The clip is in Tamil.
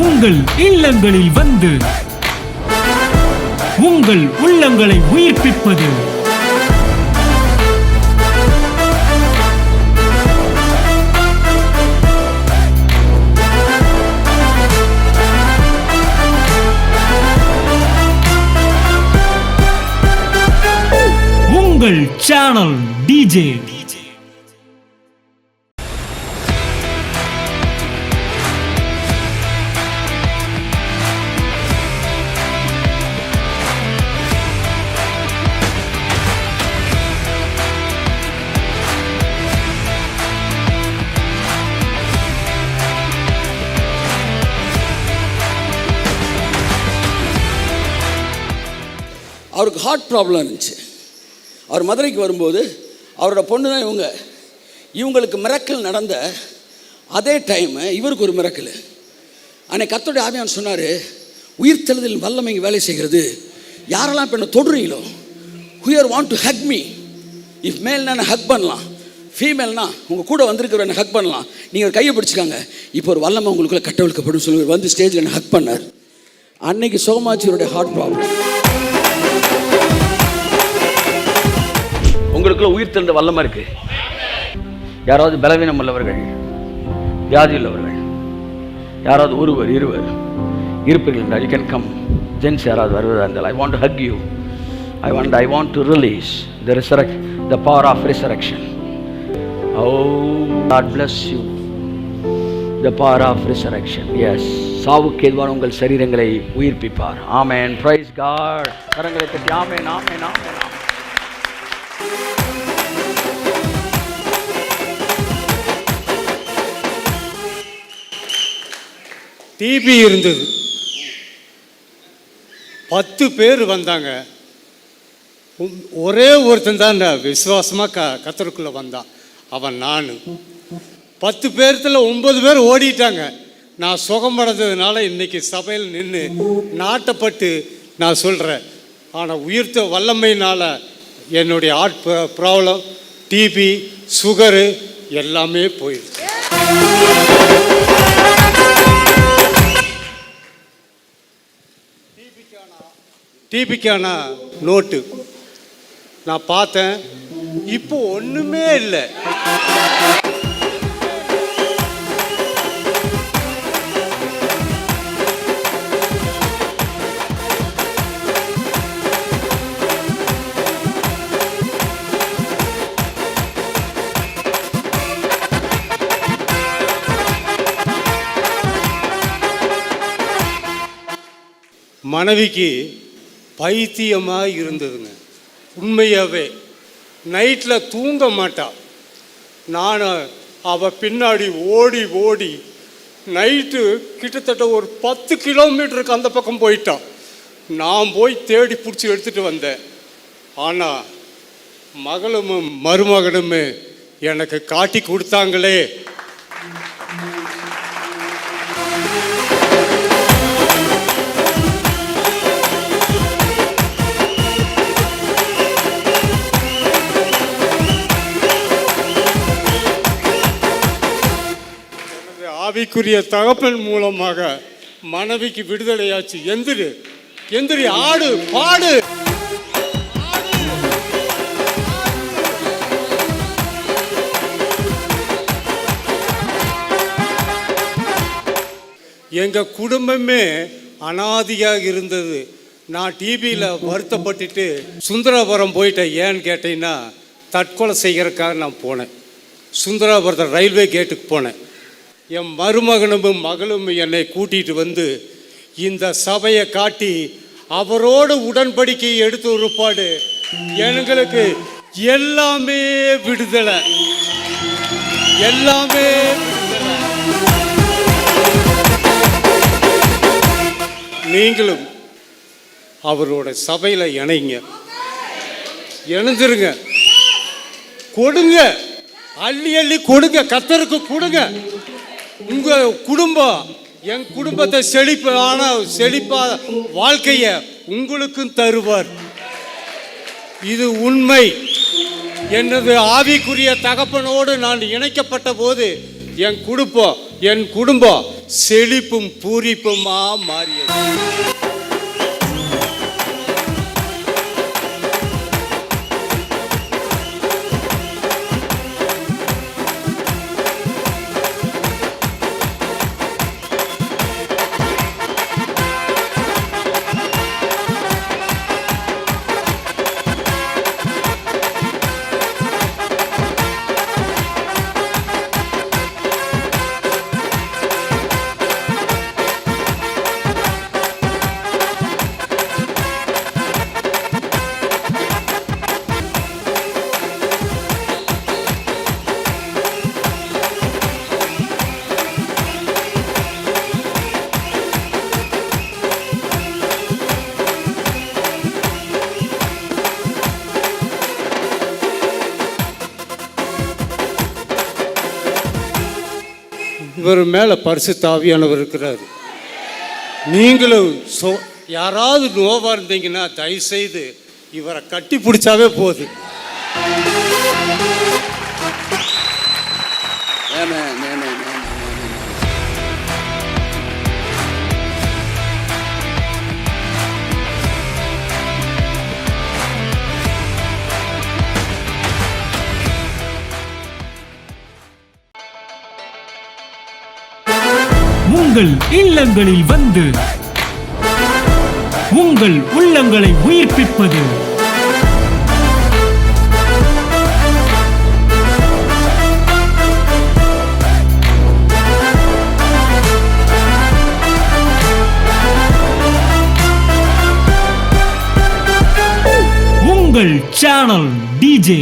உங்கள் இல்லங்களில் வந்து உங்கள் உள்ளங்களை உயிர்ப்பிப்பது உங்கள் சேனல் டிஜே. அவருக்கு ஹார்ட் ப்ராப்ளம் இருந்துச்சு. அவர் மதுரைக்கு வரும்போது அவரோட பொண்ணு தான் இவங்களுக்கு மிரக்கல் நடந்த அதே டைமு இவருக்கு ஒரு மிரக்கல். அன்னைக்கு கர்த்தருடைய ஆவியானவர் சொன்னார், உயிர்த்தெழுதலின் வல்லமை வேலை செய்கிறது. யாரெல்லாம் இப்போ என்ன தொடுறீங்களோ, whoever want to hug me. If மேல்னா என்ன ஹக் பண்ணலாம், ஃபீமேல்னா உங்கள் கூட வந்திருக்கிற என்ன ஹக் பண்ணலாம். நீங்கள் கையை பிடிச்சிக்காங்க, இப்போ ஒரு வல்லமை உங்களுக்குள்ளே கட்டவிழ்க்கப்படும் சொல்லி வந்து ஸ்டேஜில் என்ன ஹக் பண்ணார். அன்னைக்கு சோமாச்சியருடைய ஹார்ட் ப்ராப்ளம். உங்களுக்குள்ள உயிர் தெழுந்த வல்லமை இருக்கு. யாராவது பலவீனம் உள்ளவர்கள், வியாதி உள்ளவர்கள், யாராவது ஒருவர் இருவர் இருப்பீர்கள் என்றால் யூ கேன் கம். ஜென்ஸ் யாராவது வருவதா இருந்தால், I want to Haq you. I want to release the power of resurrection. Oh, God bless you. The power of resurrection. Yes. சாவுக்கு எதுவான உங்கள் சரீரங்களை உயிர்ப்பிப்பார். ஆமென். Praise God. கரங்களை தட்டி ஆமென், ஆமென், ஆமென். டிபி இருந்தது. 10 பேர் வந்தாங்க. ஒரே ஒருத்தன் தான் விசுவாசமாக கத்தருக்குள்ளே வந்தான். அவன் நான். 10 பேர்த்தில் 9 பேர் ஓடிட்டாங்க. நான் சுகமடைந்ததுனால இன்னைக்கு சபையில் நின்று நாட்டப்பட்டு நான் சொல்கிறேன். ஆனால் உயிர்த்த வல்லமையினால் என்னுடைய ஹார்ட் ப்ராப்ளம், டிபி, சுகரு எல்லாமே போயிடுச்சு. டிபிக்கான நோட்டு நான் பார்த்தேன். இப்போ ஒன்றுமே இல்லை. மனைவிக்கு பைத்தியமாக இருந்ததுங்க. உண்மையாகவே நைட்டில் தூங்க மாட்டா. நான் அவள் பின்னாடி ஓடி ஓடி நைட்டு கிட்டத்தட்ட ஒரு 10 கிலோமீட்டருக்கு அந்த பக்கம் போயிட்டான். நான் போய் தேடி பிடிச்சி எடுத்துகிட்டு வந்தேன். ஆனால் மகளும் மருமகனும் எனக்கு காட்டி கொடுத்தாங்களே. ஆவிக்குரிய தகப்பன் மூலமாக மனைவிக்கு விடுதலையாச்சு. எந்திரி எந்திரி, ஆடு பாடு. எங்க குடும்பமே அனாதியாக இருந்தது. நான் டிவியில் வருத்தப்பட்டுட்டு சுந்தராபுரம் போயிட்டேன். ஏன்னு கேட்டீங்கன்னா, தற்கொலை செய்கிறதுக்காக நான் போனேன். சுந்தராபுரத்தை ரயில்வே கேட்டுக்கு போனேன். என் மருமகனும் மகளும் என்னை கூட்டிகிட்டு வந்து இந்த சபையை காட்டி அவரோடு உடன்படிக்கை எடுத்து ஒருபாடு எங்களுக்கு எல்லாமே விடுதலை, எல்லாமே விடுதலை. நீங்களும் அவரோட சபையில் இணைங்க, இணைஞ்சிருங்க, கொடுங்க, அள்ளி அள்ளி கொடுங்க, கர்த்தருக்கு கொடுங்க. உங்க குடும்பம், என் குடும்பத்தை செழிப்பா வாழ்க்கைய உங்களுக்கும் தருவார். இது உண்மை. எனது ஆவிக்குரிய தகப்பனோடு நான் இணைக்கப்பட்ட போது என் குடும்பம் செழிப்பும் பூரிப்புமா மாறியது. இவர் மேலே பரிசுத்த ஆவியானவர் இருக்கிறார். நீங்களும் யாராவது நோவாக இருந்தீங்கன்னா தயவுசெய்து இவரை கட்டி பிடிச்சாவே போதும். உங்கள் இல்லங்களில் வந்து உங்கள் உள்ளங்களை உயிர்ப்பிப்பது உங்கள் சேனல் டிஜே.